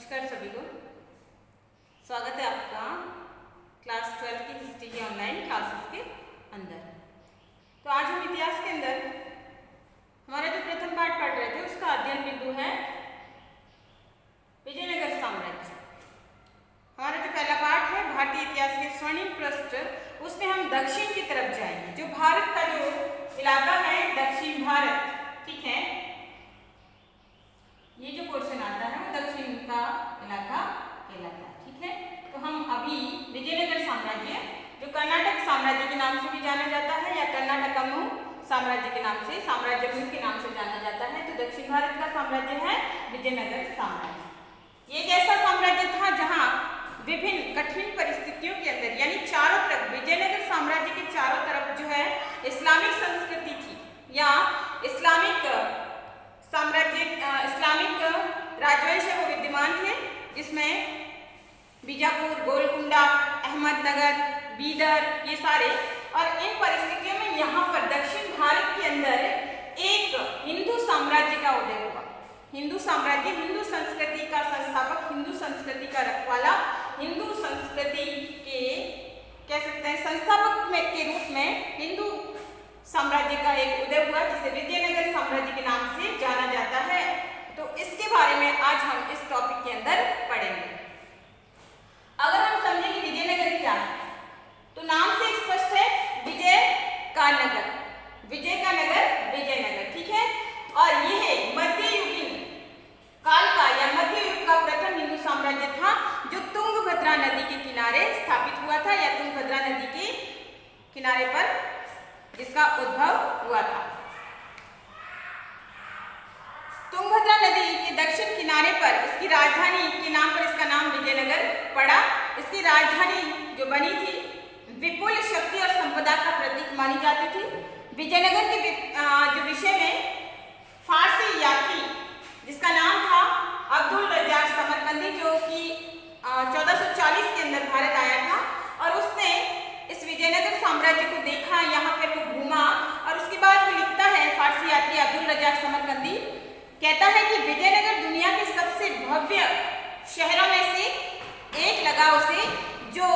नमस्कार सभी को। स्वागत है आपका क्लास 12 की हिस्ट्री की ऑनलाइन क्लासेस के अंदर। तो आज हम इतिहास के अंदर हमारा जो प्रथम पाठ पढ़ रहे थे उसका अध्ययन बिंदु है विजयनगर साम्राज्य। हमारा जो पहला पाठ है भारतीय इतिहास के स्वर्णिम पृष्ठ, उसमें हम दक्षिण की तरफ जाएंगे। जो भारत का जो इलाका है दक्षिण भारत, ठीक है, ये जो पोर्शन आता है वो दक्षिण का इलाका कहलाता है, ठीक है। तो हम अभी विजयनगर साम्राज्य, जो कर्नाटक साम्राज्य के नाम से भी जाना जाता है या कर्नाटकमु साम्राज्य के नाम से, साम्राज्यमु के नाम से जाना जाता है, तो दक्षिण भारत का साम्राज्य है विजयनगर साम्राज्य। ये एक ऐसा साम्राज्य था जहां विभिन्न कठिन परिस्थितियों के अंदर, यानी चारों तरफ, विजयनगर साम्राज्य के चारों तरफ जो है इस्लामिक संस्कृति थी या इस्लामिक साम्राज्य, इस्लामिक राजवंश वो विद्यमान थे, जिसमें बीजापुर, गोलकुंडा, अहमदनगर, बीदर, ये सारे। और इन परिस्थितियों में यहाँ पर दक्षिण भारत के अंदर एक हिंदू साम्राज्य का उदय हुआ। हिंदू साम्राज्य, हिंदू संस्कृति का संस्थापक, हिंदू संस्कृति का रखवाला, हिंदू संस्कृति के कह सकते हैं संस्थापक में के रूप में हिंदू साम्राज्य का एक उदय हुआ, जिसे विजयनगर साम्राज्य के नाम से जाना जाता है। तो इसके बारे में आज हम इस टॉपिक के अंदर पढ़ेंगे। अगर हम समझें कि विजयनगर क्या है, तो नाम से स्पष्ट है, विजय का नगर, विजय का नगर विजयनगर, ठीक है। और यह मध्ययुगीन काल का या मध्य युग का प्रथम हिंदू साम्राज्य था, जो तुंगभद्रा नदी के किनारे स्थापित हुआ था, या तुंगभद्रा नदी के किनारे पर जिसका उद्भव हुआ था। तुंगभद्रा नदी के दक्षिण किनारे पर इसकी राजधानी के नाम पर इसका नाम विजयनगर पड़ा। इसकी राजधानी जो बनी थी विपुल शक्ति और संपदा का प्रतीक मानी जाती थी। विजयनगर के जो विषय में फारसी यात्री जिसका नाम था अब्दुल रज्जाक समरकंदी, जो कि 1440 के अंदर भारत आया था, और उसने इस विजयनगर साम्राज्य को देखा, यहाँ पर वो घूमा, और उसके बाद वो लिखता है, फारसी यात्री अब्दुल रज्जाक समरकंदी कहता है कि विजयनगर दुनिया के सबसे भव्य शहरों में से एक लगा उसे, जो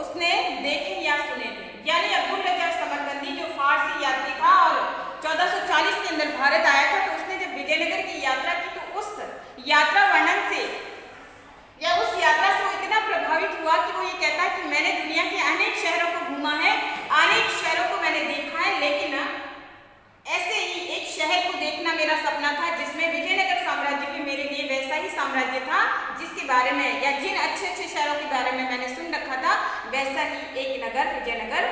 उसने देखे या सुने थे। यानी अब्दुल रज्जाक समरकंदी जो फारसी यात्री था और 1440 के अंदर भारत आया था, तो उसने जब विजयनगर की यात्रा की, तो उस यात्रा वर्णन से या उस यात्रा से वो इतना प्रभावित हुआ कि वो ये कहता है कि मैंने दुनिया के अनेक शहरों को घूमा है, अनेक शहरों को मैंने देखा है, लेकिन ऐसे ही एक शहर को देखना मेरा सपना था, जिसमें विजयनगर साम्राज्य भी मेरे लिए वैसा ही साम्राज्य था, जिसके बारे में या जिन अच्छे अच्छे शहरों के बारे में मैंने सुन रखा था, वैसा ही एक नगर विजयनगर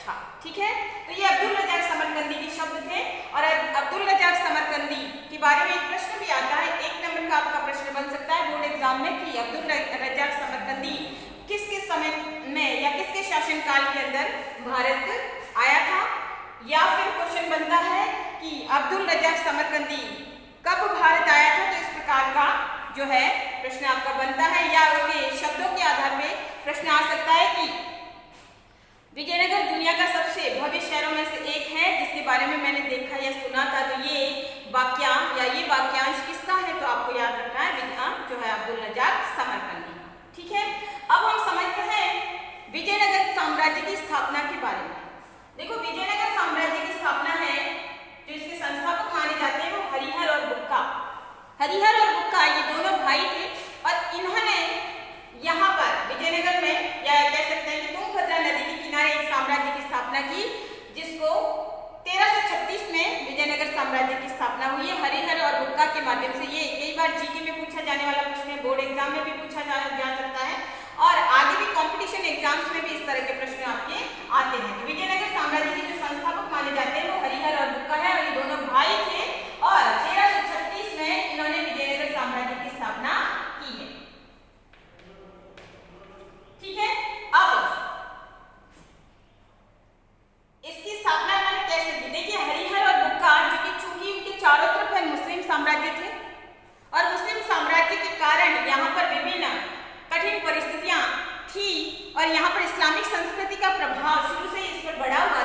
था, ठीक है। तो ये अब्दुल रज्जाक समरकंदी के शब्द थे। और अब्दुल रज्जाक समरकंदी के बारे में एक प्रश्न भी आता है, 1 नंबर का आपका प्रश्न बन सकता है बोर्ड एग्जाम में, कि अब्दुल रज्जाक समरकंदी किसके समय में या किसके शासनकाल के अंदर भारत आया था। या फिर क्वेश्चन बनता है कि अब्दुल रज्जाक समरकंदी कब भारत आया था। तो इस प्रकार का जो है प्रश्न आपका बनता है, या उसके शब्दों के आधार पे प्रश्न आ सकता है कि विजयनगर दुनिया का सबसे भव्य शहरों में से एक है, जिसके बारे में मैंने देखा या सुना था। तो ये वाक्यांश या ये वाक्यांश किसका है, तो आपको याद रखना है जो है अब्दुल रज्जाक समरकंदी, ठीक है। अब हम समझते हैं विजयनगर साम्राज्य की स्थापना के बारे में। देखो, विजयनगर साम्राज्य की स्थापना है, जो इसके संस्थापक माने जाते हैं वो हरिहर और बुक्का। हरिहर और बुक्का ये दोनों भाई थे, और इन्होंने यहाँ पर विजयनगर में, या कह सकते हैं कि तुंगभद्रा नदी के किनारे एक साम्राज्य की स्थापना की, जिसको 1336 में विजयनगर साम्राज्य की स्थापना हुई है हरिहर और बुक्का के माध्यम से। ये कई बार जीके में पूछा जाने वाला प्रश्न है, बोर्ड एग्जाम में भी पूछा जा सकता है, और आगे भी कंपटीशन एग्जाम्स में भी इस तरह के प्रश्न आपके आते हैं। तो विजयनगर साम्राज्य के जो संस्थापक माने जाते हैं वो हरिहर और बुक्का है, और ये दोनों भाई थे, और 1336 में इन्होंने विजयनगर साम्राज्य की स्थापना की है, ठीक है। अब इसकी स्थापना इन्होंने कैसे की, देखिए हरिहर और बुक्का, जो कि चूंकि उनके चारों तरफ है मुस्लिम साम्राज्य थे, और मुस्लिम साम्राज्य के कारण यहाँ पर विभिन्न कठिन परिस्थितियां थी, और यहाँ पर इस्लामिक संस्कृति का प्रभाव शुरू से इस पर बढ़ा हुआ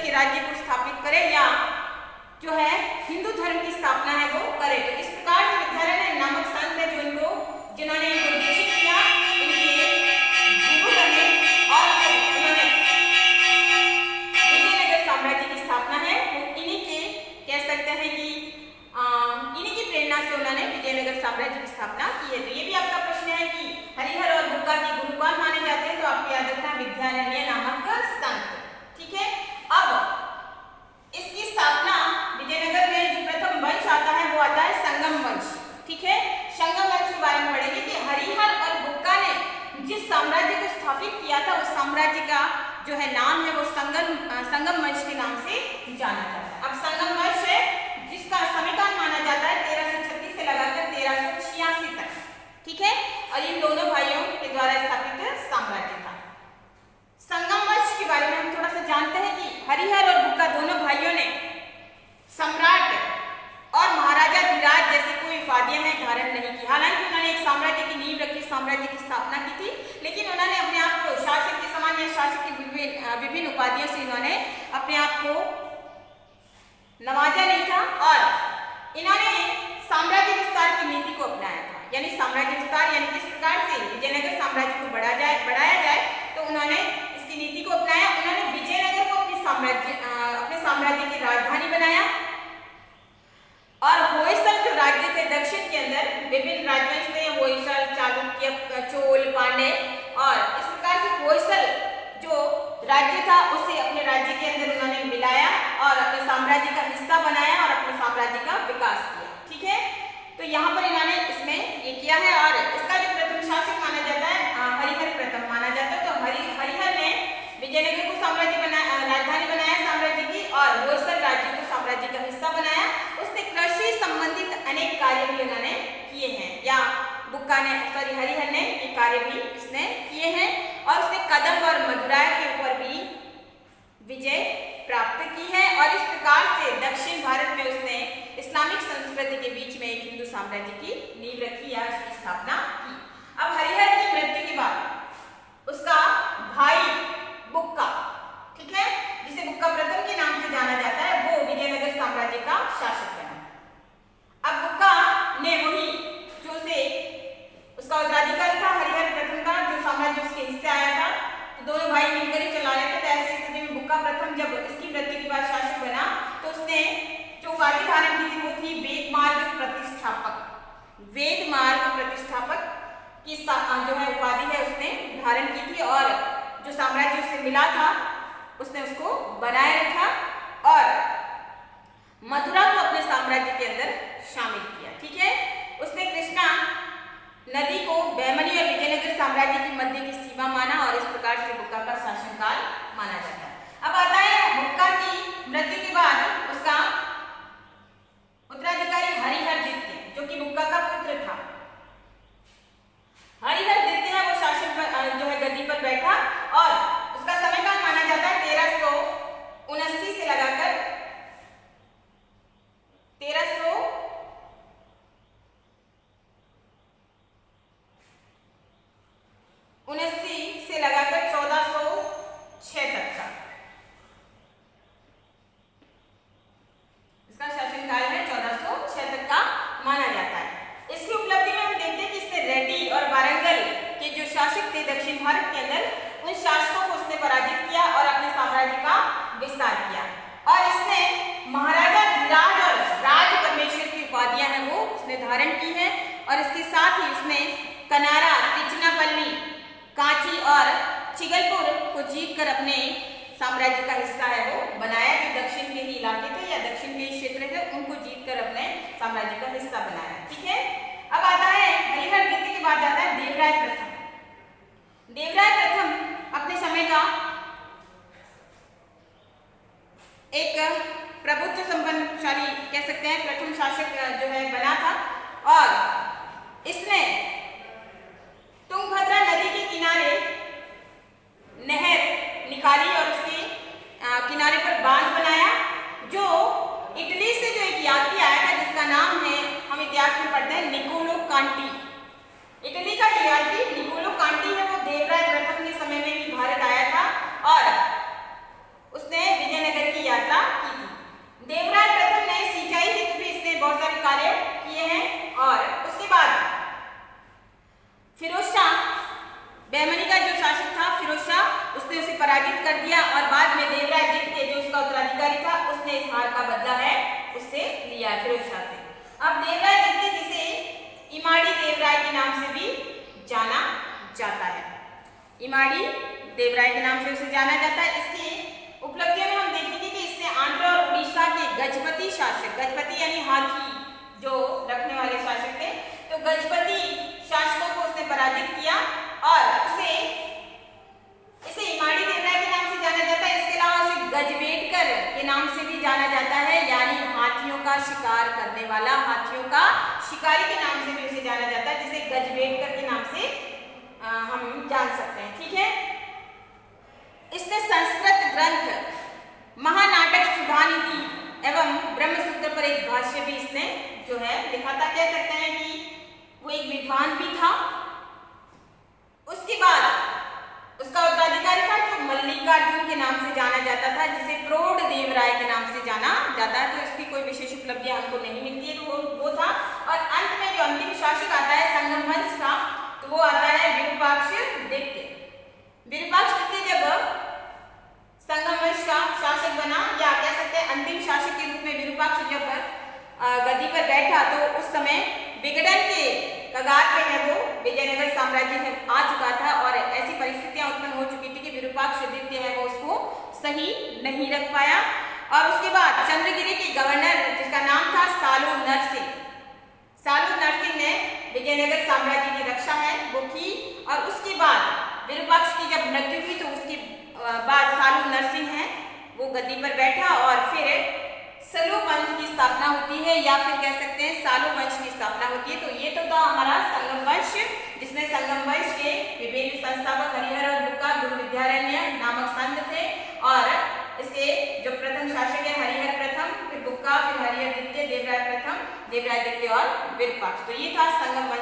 के राज्य को स्थापित करे या जो है हिंदू धर्म की स्थापना है वो करे। तो इस प्रकार से विद्यारण्य नामक संत है जिन्होंने दीक्षित किया इनके गुरु बने और उन्होंने विजयनगर साम्राज्य की स्थापना है वो इन्हीं के कह सकते हैं कि इन्हीं की प्रेरणा से उन्होंने विजयनगर साम्राज्य की स्थापना की है। तो ये भी आपका प्रश्न है कि हरिहर और बुक्का के गुरु कौन माने जाते हैं, तो आपको याद रखना विद्यारण्य नामक संत। ठीक है, अब इसकी स्थापना विजयनगर में जो प्रथम वंश आता है वो आता है संगम वंश। ठीक है, संगम वंश के बारे में पढ़ेंगे कि हरिहर और बुक्का ने जिस साम्राज्य को स्थापित किया था उस साम्राज्य का जो है नाम है वो संगम वंश के नाम से जाना जाता है। अब संगम वंश है जिसका समयकाल माना जाता है 1336 से लगाकर 1386 तक। ठीक है, और इन दोनों भाइयों के द्वारा स्थापित साम्राज्य था। संगम वंश के बारे में हम थोड़ा सा जानते हैं कि हरिहर और बुक्का दोनों भाइयों ने सम्राट और महाराजा धीराज जैसी कोई उपाधियां हैं धारण नहीं की। हालांकि उन्होंने एक साम्राज्य की नींव रखी, साम्राज्य की स्थापना की थी, लेकिन उन्होंने अपने आप को शासक के समान या शासक की विभिन्न उपाधियों से इन्होंने अपने आप को नवाजा नहीं था और इन्होंने साम्राज्य विस्तार की नीति को अपनाया था। यानी साम्राज्य विस्तार यानी किस प्रकार से विजयनगर साम्राज्य को बढ़ाया जाए तो उन्होंने इसकी नीति को अपनाया। उन्होंने विजयनगर को अपने साम्राज्य की राजधानी बनाया और होयसल जो राज्य थे दक्षिण के अंदर विभिन्न राजवंश थे, होयसल, चालुक्य, चोल, पांडे, और इस प्रकार से होयसल जो राज्य था उसे अपने राज्य के अंदर उन्होंने मिलाया और अपने साम्राज्य का हिस्सा बनाया और अपने साम्राज्य का विकास किया। ठीक है, तो यहाँ पर इन्होंने इसमें ये किया है और इसका जो प्रथम शासक माना जाता है हरिहर प्रथम माना जाता है। तो हरिहर ने विजयनगर को राजधानी बनाया साम्राज्य की और होयसल राज्य को साम्राज्य का हिस्सा बनाया। उसने कृषि संबंधित अनेक कार्य भी उन्होंने किए हैं, या हरिहर ने ये कार्य भी इसने किए हैं और उसने कदंब और मदुराई के ऊपर भी विजय प्राप्त की है और इस प्रकार से दक्षिण भारत में उसने इस्लामिक संस्कृति के बीच में एक हिंदू साम्राज्य की नींव रखी या उसकी स्थापना की। अब हरिहर की मृत्यु के बाद उसका भाई बुक्का, ठीक है, जिसे बुक्का प्रथम के नाम से जाना जाता है, वो विजयनगर साम्राज्य का शासक बना। अब बुक्का ने वही जो से उसका उत्तराधिकारी था हरिहर प्रथम का, जो साम्राज्य उसके हिस्से आया था, तो दोनों भाई मिलकर ही चला रहे थे। तो ऐसी स्थिति में बुक्का प्रथम जब इसकी मृत्यु के बाद शासक बना तो उसने जो उपाधि धारण की थी वो थी वेद मार्ग प्रतिष्ठापक। वेद मार्ग प्रतिष्ठापक की जो है उपाधि है उसने धारण की थी और जो साम्राज्य उससे मिला था उसने उसको बनाए रखा और मथुरा को अपने साम्राज्य के अंदर शामिल किया। ठीक है, उसने कृष्णा नदी को बैमनी और विजयनगर साम्राज्य के मध्य की सीमा माना और इस प्रकार से बुक्का का शासनकाल माना जाता है। अब आता है बुक्का की मृत्यु के बाद उसका उत्तराधिकारी हरिहर द्वितीय, जो कि बुक्का का पुत्र था। हरिहर द्वितीय है वो शासन जो है गद्दी पर बैठा और उसका समयकाल माना जाता है 1379 से लगाकर 1406 तक का इसका शासनकाल है 1406 तक का माना जाता है। इसकी उपलब्धि में हम देखते हैं कि इसने रेड्डी और वारंगल के जो शासक थे दक्षिण भारत के अंदर, उन शासकों को उसने पराजित किया और अपने साम्राज्य का विस्तार किया और इसने महाराजा धीराज और राज परमेश्वर की उपाधियां हैं वो उसने धारण की है और इसके साथ ही उसने कनारा, तिरुचिरापल्ली, कांची और चिगलपुर को जीतकर अपने साम्राज्य का हिस्सा है वो बनाया। जो दक्षिण के ही इलाके थे या दक्षिण के ही क्षेत्र थे उनको जीतकर अपने साम्राज्य का हिस्सा बनाया। ठीक है, अब आता है हरिहर द्वितीय के बाद आता है देवराय प्रथम। देवराय प्रथम अपने समय का एक प्रभुत्व संपन्नशाली कह सकते हैं प्रथम शासक जो है बना था और इसने तुंगभद्रा नदी के किनारे नहर निकाली और उसके किनारे पर बांध बनाया। जो इटली से जो एक यात्री आया था जिसका नाम है, हम इतिहास में पढ़ते हैं, निकोलो कांटी। इटली का यात्री निकोलो कांटी है वो देवराय प्रथम के समय में भी भारत आया था और उसने विजयनगर की फिरोज शाह से। अब देवराय द्वितीय जिसे इमाड़ी देवराय के नाम से भी जाना जाता है, इमाड़ी देवराय के नाम से उसे जाना जाता है। इसकी उपलब्धियों में हम देखेंगे कि इसने आंध्र और उड़ीसा के गजपति शासक, गजपति यानी हाथी जो रखने वाले शासक थे, तो गजपति शासकों को उसने पराजित किया और इसे इमाड़ी देवराय के नाम से जाना जाता है। इसके अलावा उसे गजबेटकर के नाम से भी जाना जाता है, यानी हाथियों का शिकार करने वाला, हाथियों का शिकारी के नाम से भी उसे जाना जाता है, जिसे गजबेटकर के नाम से हम जान सकते हैं। ठीक है, इसने संस्कृत ग्रंथ महानाटक सुधानिधि एवं ब्रह्मसूत्र पर एक भाष्य भी इसने जो है लिखा था। कह सकते हैं कि वो एक विद्वान भी था। उसके बाद उसका उत्तराधिकारी था जो मल्लिकार्जुन के नाम से जाना जाता था, जिसे प्रौढ़ देवराय के नाम से जाना जाता है। तो इसकी कोई विशेष उपलब्धियां हमको नहीं मिलती है, तो वो था। और अंत में जो अंतिम शासक आता है संगम वंश का, तो वो आता है विरूपाक्ष द्वितीय। विरूपाक्ष द्वितीय जब संगम वंश का शासक बना, या कह सकते हैं अंतिम शासक के रूप में विरूपाक्ष जब गद्दी पर बैठा, तो उस समय विघटन के कगार पे है वो विजयनगर साम्राज्य में आ चुका था और ऐसी परिस्थितियां उत्पन्न हो चुकी थी कि विरूपाक्ष द्वितीय है वो उसको सही नहीं रख पाया। और उसके बाद चंद्रगिरी के गवर्नर जिसका नाम था सालू नरसिंह, सालू नरसिंह ने विजयनगर साम्राज्य की रक्षा है वो की। और उसके बाद विरूपाक्ष की जब मृत्यु हुई तो उसके बाद सालू नरसिंह है वो गद्दी पर बैठा और फिर सलू वंश की स्थापना होती है, या फिर कह सकते हैं सालू वंश की स्थापना होती है। तो ये तो था हमारा संगम वंश, जिसमें संगम वंश के विभिन्न संस्थापक हरिहर और बुक्का गुरु विद्यारण्य नामक संत थे, और इसके जो प्रथम शासक है हरिहर प्रथम, फिर बुक्का, फिर हरिहर द्वितीय, देवराय प्रथम, देवराय द्वितीय और विरूपाक्ष। तो ये था संगम